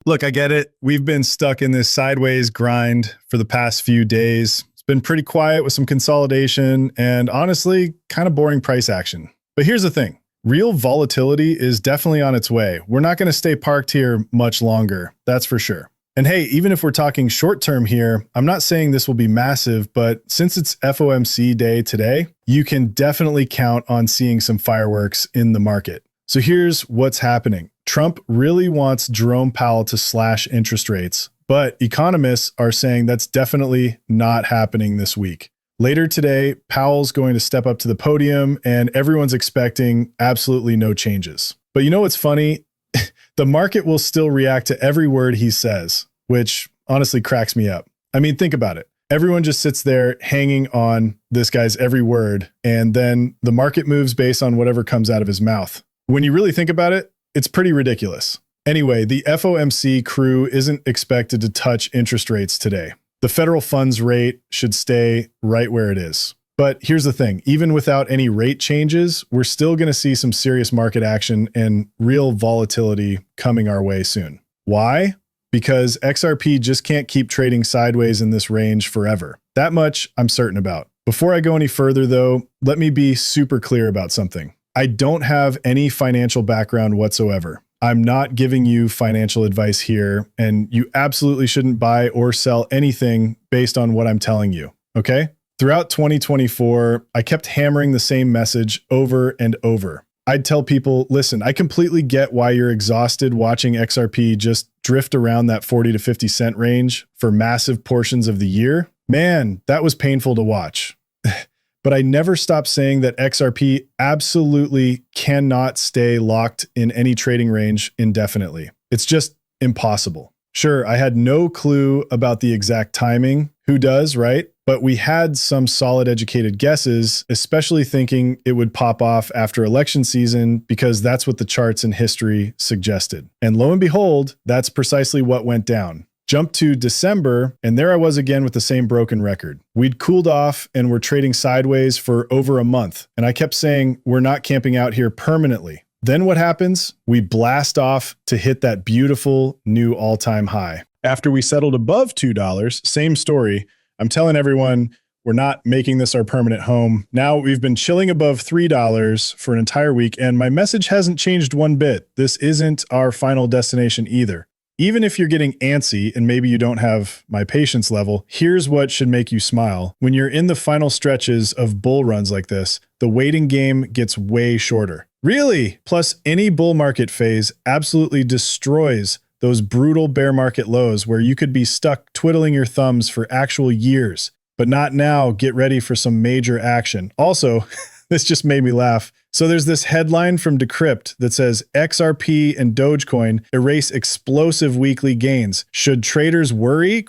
Look, I get it. We've been stuck in this sideways grind for the past few days. It's been pretty quiet with some consolidation and honestly, kind of boring price action. But here's the thing. Real volatility is definitely on its way. We're not going to stay parked here much longer. That's for sure. And hey, even if we're talking short term here, I'm not saying this will be massive, but since it's FOMC day today, you can definitely count on seeing some fireworks in the market. So here's what's happening. Trump really wants Jerome Powell to slash interest rates, but economists are saying that's definitely not happening this week. Later today, Powell's going to step up to the podium and everyone's expecting absolutely no changes. But you know what's funny? The market will still react to every word he says, which honestly cracks me up. I mean, think about it. Everyone just sits there hanging on this guy's every word, and then the market moves based on whatever comes out of his mouth. When you really think about it, it's pretty ridiculous. Anyway, the FOMC crew isn't expected to touch interest rates today. The federal funds rate should stay right where it is. But here's the thing, even without any rate changes, we're still going to see some serious market action and real volatility coming our way soon. Why? Because XRP just can't keep trading sideways in this range forever. That much I'm certain about. Before I go any further though, let me be super clear about something. I don't have any financial background whatsoever. I'm not giving you financial advice here, and you absolutely shouldn't buy or sell anything based on what I'm telling you, okay? Throughout 2024, I kept hammering the same message over and over. I'd tell people, listen, I completely get why you're exhausted watching XRP just drift around that 40 to 50 cent range for massive portions of the year. Man, that was painful to watch. But I never stopped saying that XRP absolutely cannot stay locked in any trading range indefinitely. It's just impossible. Sure, I had no clue about the exact timing. Who does, right? But we had some solid educated guesses, especially thinking it would pop off after election season because that's what the charts and history suggested. And lo and behold, that's precisely what went down. Jumped to December, and there I was again with the same broken record. We'd cooled off and were trading sideways for over a month. And I kept saying, we're not camping out here permanently. Then what happens? We blast off to hit that beautiful new all-time high. After we settled above $2, same story. I'm telling everyone, we're not making this our permanent home. Now we've been chilling above $3 for an entire week, and my message hasn't changed one bit. This isn't our final destination either. Even if you're getting antsy and maybe you don't have my patience level, here's what should make you smile. When you're in the final stretches of bull runs like this, the waiting game gets way shorter. Really? Plus, any bull market phase absolutely destroys those brutal bear market lows where you could be stuck twiddling your thumbs for actual years. But not now. Get ready for some major action. Also, this just made me laugh. So there's this headline from Decrypt that says XRP and Dogecoin erase explosive weekly gains. Should traders worry? ?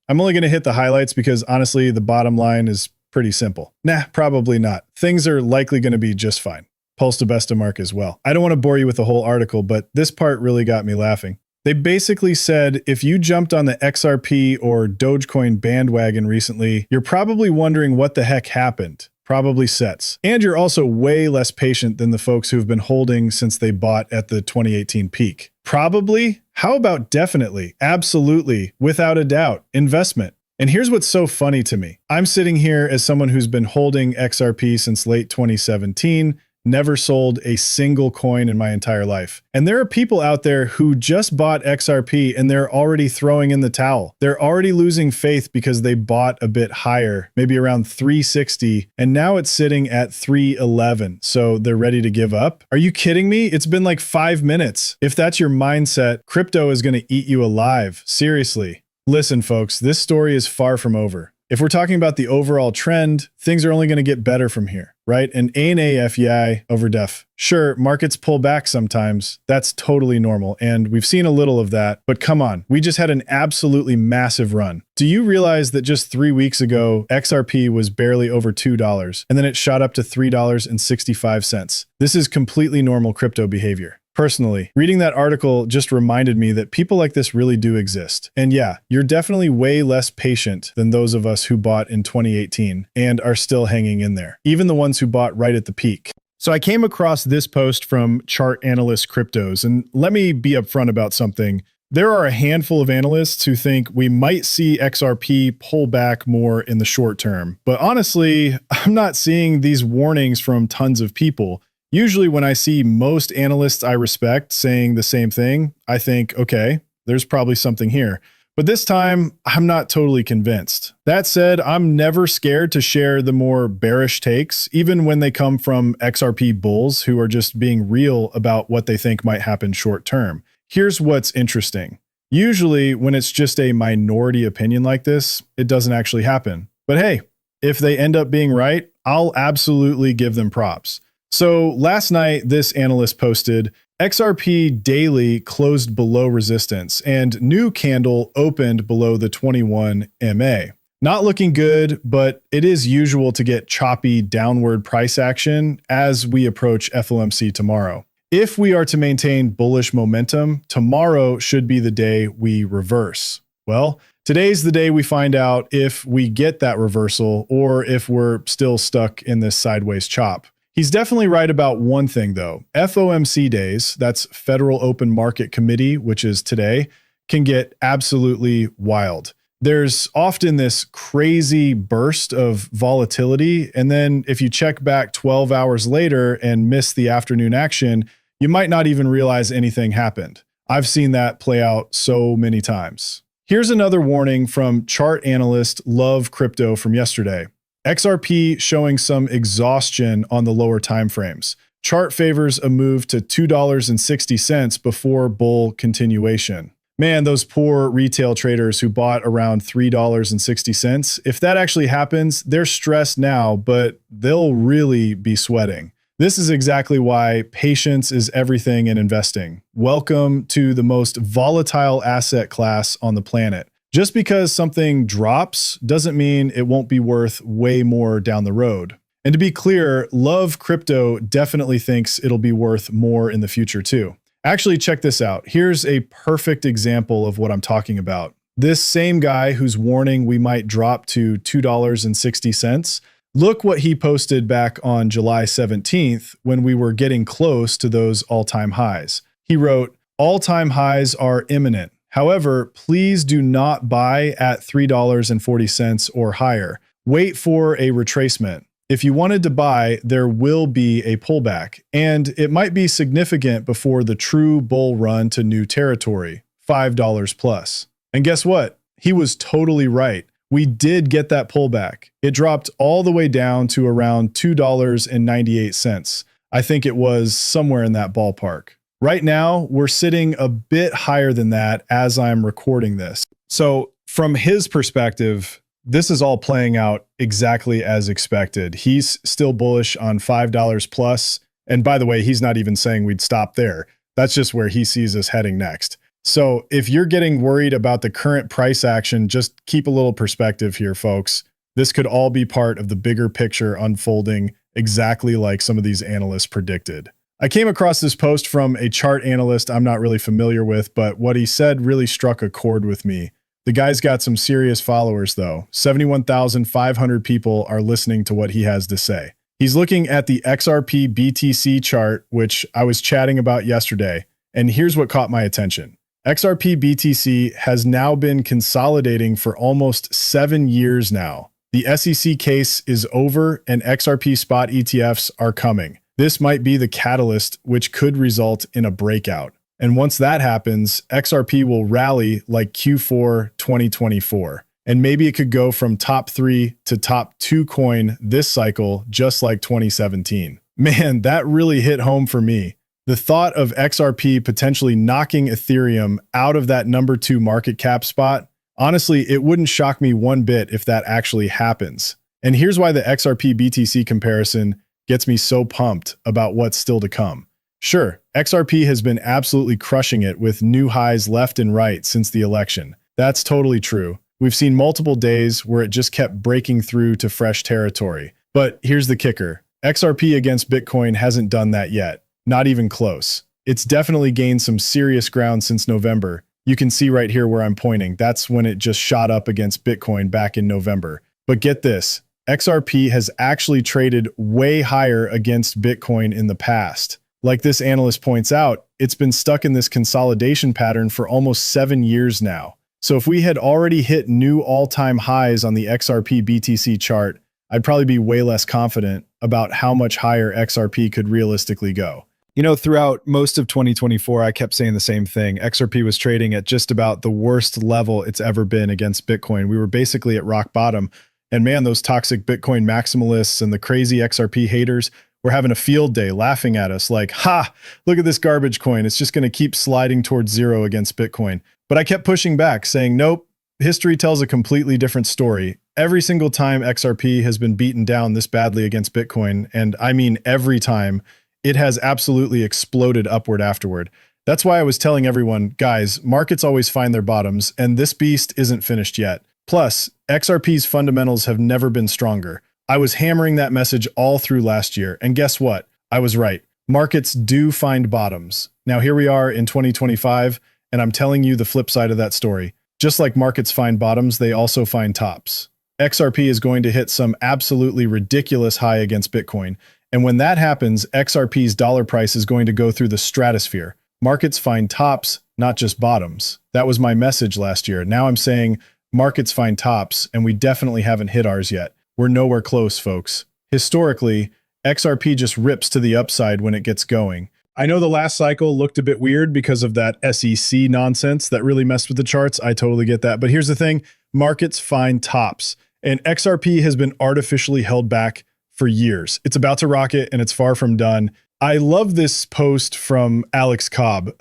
I'm only going to hit the highlights because honestly, the bottom line is pretty simple. Nah, probably not. Things are likely going to be just fine. Pulse to best of mark as well. I don't want to bore you with the whole article, but this part really got me laughing. They basically said, if you jumped on the XRP or Dogecoin bandwagon recently, you're probably wondering what the heck happened. Probably sets. And you're also way less patient than the folks who've been holding since they bought at the 2018 peak. Probably? How about definitely? Absolutely. Without a doubt. Investment. And here's what's so funny to me. I'm sitting here as someone who's been holding XRP since late 2017, never sold a single coin in my entire life. And there are people out there who just bought XRP and they're already throwing in the towel. They're already losing faith because they bought a bit higher, maybe around 360, and now it's sitting at 311. So they're ready to give up. Are you kidding me? It's been like 5 minutes. If that's your mindset, crypto is going to eat you alive. Seriously. Listen, folks, this story is far from over. If we're talking about the overall trend, things are only going to get better from here, right? And ANA FEI over def. Sure, markets pull back sometimes. That's totally normal. And we've seen a little of that. But come on, we just had an absolutely massive run. Do you realize that just 3 weeks ago, XRP was barely over $2 and then it shot up to $3.65? This is completely normal crypto behavior. Personally, reading that article just reminded me that people like this really do exist. And yeah, you're definitely way less patient than those of us who bought in 2018 and are still hanging in there, even the ones who bought right at the peak. So I came across this post from Chart Analyst Cryptos, and let me be upfront about something. There are a handful of analysts who think we might see XRP pull back more in the short term. But honestly, I'm not seeing these warnings from tons of people. Usually when I see most analysts I respect saying the same thing, I think, okay, there's probably something here. But this time, I'm not totally convinced. That said, I'm never scared to share the more bearish takes, even when they come from XRP bulls who are just being real about what they think might happen short term. Here's what's interesting. Usually, when it's just a minority opinion like this, it doesn't actually happen. But hey, if they end up being right, I'll absolutely give them props. So last night, this analyst posted, XRP daily closed below resistance and new candle opened below the 21 MA. Not looking good, but it is usual to get choppy downward price action as we approach FOMC tomorrow. If we are to maintain bullish momentum, tomorrow should be the day we reverse. Well, today's the day we find out if we get that reversal or if we're still stuck in this sideways chop. He's definitely right about one thing though. FOMC days, that's Federal Open Market Committee, which is today, can get absolutely wild. There's often this crazy burst of volatility, and then if you check back 12 hours later and miss the afternoon action, you might not even realize anything happened. I've seen that play out so many times. Here's another warning from chart analyst Love Crypto from yesterday. XRP showing some exhaustion on the lower timeframes. Chart favors a move to $2.60 before bull continuation. Man, those poor retail traders who bought around $3.60, if that actually happens, they're stressed now, but they'll really be sweating. This is exactly why patience is everything in investing. Welcome to the most volatile asset class on the planet. Just because something drops doesn't mean it won't be worth way more down the road. And to be clear, Love Crypto definitely thinks it'll be worth more in the future too. Actually, check this out. Here's a perfect example of what I'm talking about. This same guy who's warning we might drop to $2.60, look what he posted back on July 17th when we were getting close to those all-time highs. He wrote, "All-time highs are imminent. However, please do not buy at $3.40 or higher. Wait for a retracement. If you wanted to buy, there will be a pullback, and it might be significant before the true bull run to new territory, $5 plus." And guess what? He was totally right. We did get that pullback. It dropped all the way down to around $2.98. I think it was somewhere in that ballpark. Right now, we're sitting a bit higher than that as I'm recording this. So from his perspective, this is all playing out exactly as expected. He's still bullish on $5 plus. And by the way, he's not even saying we'd stop there. That's just where he sees us heading next. So if you're getting worried about the current price action, just keep a little perspective here, folks. This could all be part of the bigger picture unfolding exactly like some of these analysts predicted. I came across this post from a chart analyst I'm not really familiar with, but what he said really struck a chord with me. The guy's got some serious followers though. 71,500 people are listening to what he has to say. He's looking at the XRP BTC chart, which I was chatting about yesterday, and here's what caught my attention. XRP BTC has now been consolidating for almost 7 years now. The SEC case is over and XRP spot ETFs are coming. This might be the catalyst which could result in a breakout. And once that happens, XRP will rally like Q4 2024. And maybe it could go from top 3 to top 2 coin this cycle, just like 2017. Man, that really hit home for me. The thought of XRP potentially knocking Ethereum out of that number 2 market cap spot, honestly, it wouldn't shock me one bit if that actually happens. And here's why the XRP BTC comparison gets me so pumped about what's still to come. Sure, XRP has been absolutely crushing it with new highs left and right since the election. That's totally true. We've seen multiple days where it just kept breaking through to fresh territory. But here's the kicker. XRP against Bitcoin hasn't done that yet. Not even close. It's definitely gained some serious ground since November. You can see right here where I'm pointing. That's when it just shot up against Bitcoin back in November. But get this. XRP has actually traded way higher against Bitcoin in the past. Like this analyst points out, it's been stuck in this consolidation pattern for almost 7 years now. So if we had already hit new all-time highs on the XRP BTC chart, I'd probably be way less confident about how much higher XRP could realistically go. You know, throughout most of 2024, I kept saying the same thing. XRP was trading at just about the worst level it's ever been against Bitcoin. We were basically at rock bottom. And man, those toxic Bitcoin maximalists and the crazy XRP haters were having a field day laughing at us like, ha, look at this garbage coin. It's just going to keep sliding towards zero against Bitcoin. But I kept pushing back, saying, nope, history tells a completely different story. Every single time XRP has been beaten down this badly against Bitcoin, and I mean every time, it has absolutely exploded upward afterward. That's why I was telling everyone, guys, markets always find their bottoms, and this beast isn't finished yet. Plus, XRP's fundamentals have never been stronger. I was hammering that message all through last year, and guess what? I was right. Markets do find bottoms. Now here we are in 2025, and I'm telling you the flip side of that story. Just like markets find bottoms, they also find tops. XRP is going to hit some absolutely ridiculous high against Bitcoin. And when that happens, XRP's dollar price is going to go through the stratosphere. Markets find tops, not just bottoms. That was my message last year. Now I'm saying markets find tops, and we definitely haven't hit ours yet. We're nowhere close, folks. Historically, XRP just rips to the upside when it gets going. I know the last cycle looked a bit weird because of that SEC nonsense that really messed with the charts. I totally get that. But here's the thing, markets find tops, and XRP has been artificially held back for years. It's about to rocket, and it's far from done. I love this post from Alex Cobb.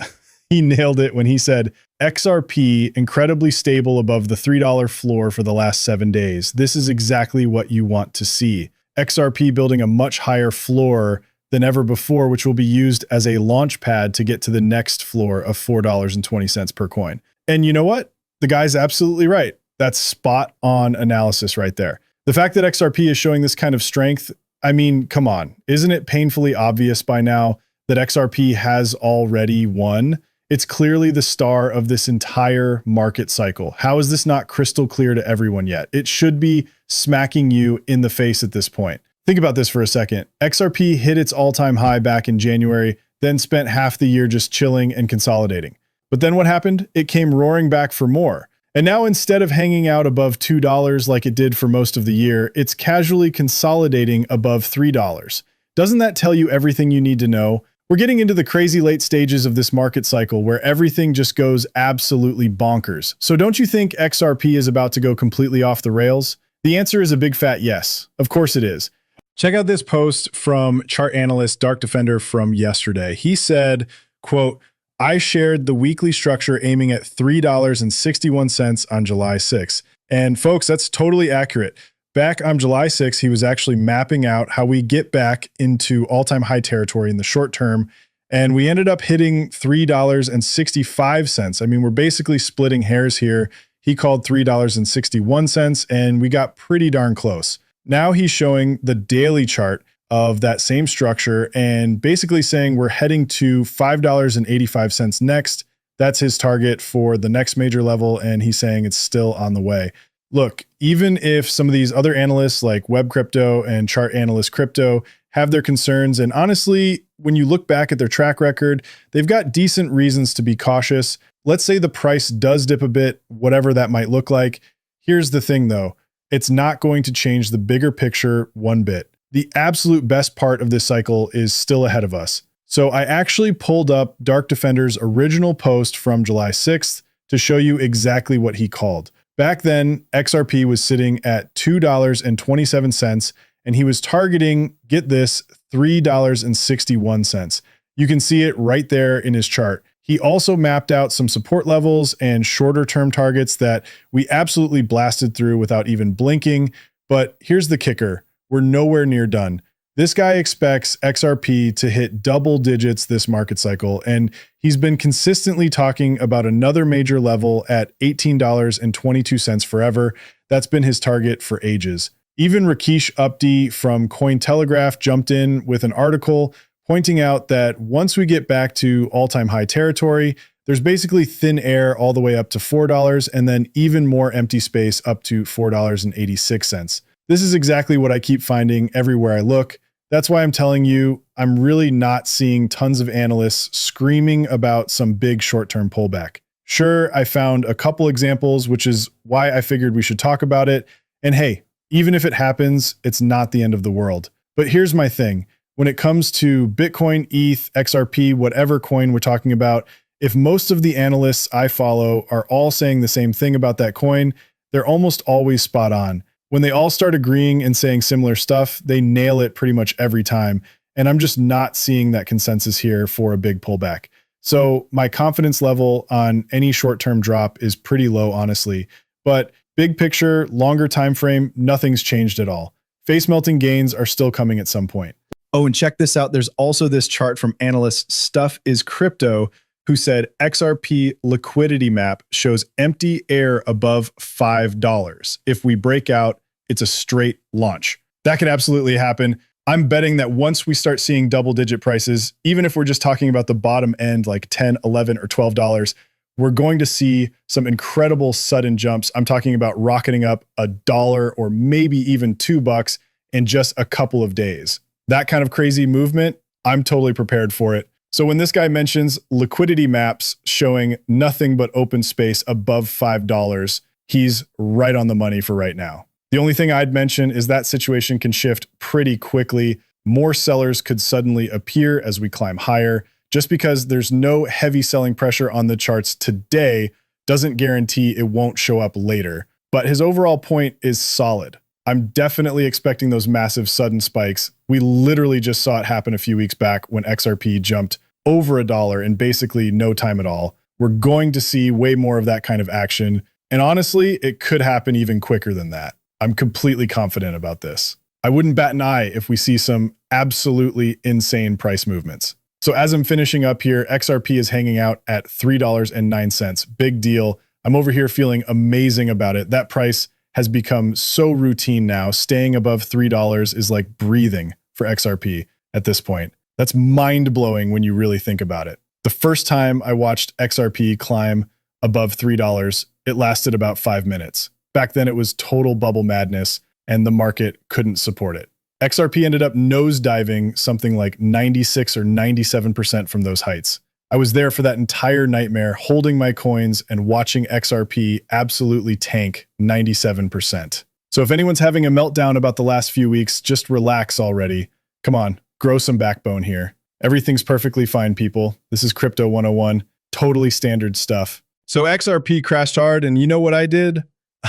He nailed it when he said, XRP incredibly stable above the $3 floor for the last 7 days. This is exactly what you want to see. XRP building a much higher floor than ever before, which will be used as a launch pad to get to the next floor of $4.20 per coin. And you know what? The guy's absolutely right. That's spot on analysis right there. The fact that XRP is showing this kind of strength, I mean, come on. Isn't it painfully obvious by now that XRP has already won? It's clearly the star of this entire market cycle. How is this not crystal clear to everyone yet? It should be smacking you in the face at this point. Think about this for a second. XRP hit its all-time high back in January, then spent half the year just chilling and consolidating. But then what happened? It came roaring back for more. And now instead of hanging out above $2 like it did for most of the year, it's casually consolidating above $3. Doesn't that tell you everything you need to know? We're getting into the crazy late stages of this market cycle where everything just goes absolutely bonkers. So don't you think XRP is about to go completely off the rails? The answer is a big fat yes. Of course it is. Check out this post from chart analyst Dark Defender from yesterday. He said, quote, I shared the weekly structure aiming at $3.61 on July 6th. And folks, that's totally accurate. Back on July 6th, he was actually mapping out how we get back into all-time high territory in the short term. And we ended up hitting $3.65. I mean, we're basically splitting hairs here. He called $3.61, and we got pretty darn close. Now he's showing the daily chart of that same structure and basically saying we're heading to $5.85 next. That's his target for the next major level, and he's saying it's still on the way. Look, even if some of these other analysts like Web Crypto and Chart Analyst Crypto have their concerns, and honestly, when you look back at their track record, they've got decent reasons to be cautious. Let's say the price does dip a bit, whatever that might look like. Here's the thing though, it's not going to change the bigger picture one bit. The absolute best part of this cycle is still ahead of us. So I actually pulled up Dark Defender's original post from July 6th to show you exactly what he called. Back then, XRP was sitting at $2.27, and he was targeting, get this, $3.61. You can see it right there in his chart. He also mapped out some support levels and shorter term targets that we absolutely blasted through without even blinking. But here's the kicker. We're nowhere near done. This guy expects XRP to hit double digits this market cycle, and he's been consistently talking about another major level at $18.22 forever. That's been his target for ages. Even Rakesh Upti from Cointelegraph jumped in with an article pointing out that once we get back to all-time high territory, there's basically thin air all the way up to $4 and then even more empty space up to $4.86. This is exactly what I keep finding everywhere I look. That's why I'm telling you, I'm really not seeing tons of analysts screaming about some big short-term pullback. Sure, I found a couple examples, which is why I figured we should talk about it. And hey, even if it happens, it's not the end of the world. But here's my thing. When it comes to Bitcoin, ETH, XRP, whatever coin we're talking about, if most of the analysts I follow are all saying the same thing about that coin, they're almost always spot on. When they all start agreeing and saying similar stuff, they nail it pretty much every time. And I'm just not seeing that consensus here for a big pullback. So my confidence level on any short-term drop is pretty low, honestly. But big picture, longer time frame, nothing's changed at all. Face melting gains are still coming at some point. Oh, and check this out. There's also this chart from Analyst Stuff is Crypto, who said XRP liquidity map shows empty air above $5. If we break out, it's a straight launch. That could absolutely happen. I'm betting that once we start seeing double-digit prices, even if we're just talking about the bottom end, like $10, $11, or $12, we're going to see some incredible sudden jumps. I'm talking about rocketing up $1 or maybe even $2 in just a couple of days. That kind of crazy movement, I'm totally prepared for it. So when this guy mentions liquidity maps showing nothing but open space above $5, he's right on the money for right now. The only thing I'd mention is that situation can shift pretty quickly. More sellers could suddenly appear as we climb higher. Just because there's no heavy selling pressure on the charts today doesn't guarantee it won't show up later. But his overall point is solid. I'm definitely expecting those massive sudden spikes. We literally just saw it happen a few weeks back when XRP jumped over $1 in basically no time at all. We're going to see way more of that kind of action. And honestly, it could happen even quicker than that. I'm completely confident about this. I wouldn't bat an eye if we see some absolutely insane price movements. So as I'm finishing up here, XRP is hanging out at $3.09. Big deal. I'm over here feeling amazing about it. That price has become so routine now. Staying above $3 is like breathing for XRP at this point. That's mind-blowing when you really think about it. The first time I watched XRP climb above $3, it lasted about 5 minutes. Back then, it was total bubble madness, and the market couldn't support it. XRP ended up nosediving something like 96 or 97% from those heights. I was there for that entire nightmare, holding my coins and watching XRP absolutely tank 97%. So if anyone's having a meltdown about the last few weeks, just relax already. Come on, grow some backbone here. Everything's perfectly fine, people. This is Crypto 101, totally standard stuff. So XRP crashed hard, and you know what I did?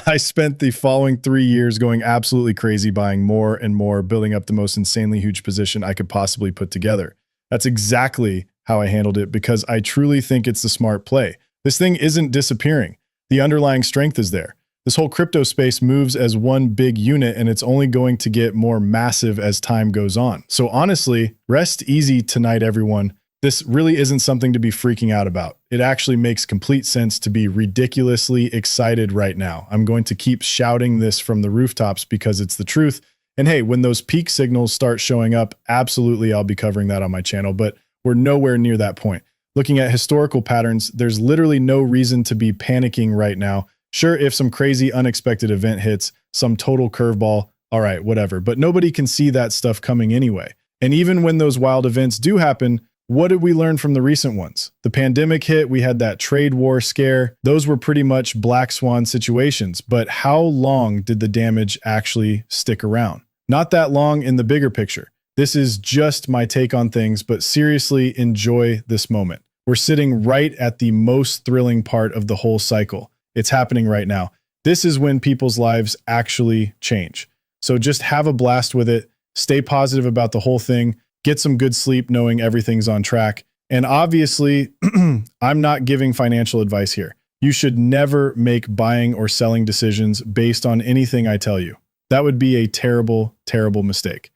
I spent the following 3 years going absolutely crazy, buying more and more, building up the most insanely huge position I could possibly put together. That's exactly how I handled it because I truly think it's the smart play. This thing isn't disappearing. The underlying strength is there. This whole crypto space moves as one big unit, and it's only going to get more massive as time goes on. So honestly, rest easy tonight, everyone. This really isn't something to be freaking out about. It actually makes complete sense to be ridiculously excited right now. I'm going to keep shouting this from the rooftops because it's the truth. And hey, when those peak signals start showing up, absolutely I'll be covering that on my channel, but we're nowhere near that point. Looking at historical patterns, there's literally no reason to be panicking right now. Sure, if some crazy unexpected event hits, some total curveball, all right, whatever. But nobody can see that stuff coming anyway. And even when those wild events do happen, what did we learn from the recent ones? The pandemic hit, we had that trade war scare. Those were pretty much black swan situations. But how long did the damage actually stick around? Not that long in the bigger picture. This is just my take on things, but seriously enjoy this moment. We're sitting right at the most thrilling part of the whole cycle. It's happening right now. This is when people's lives actually change. So just have a blast with it. Stay positive about the whole thing. Get some good sleep knowing everything's on track. And obviously, I'm not giving financial advice here. You should never make buying or selling decisions based on anything I tell you. That would be a terrible, terrible mistake.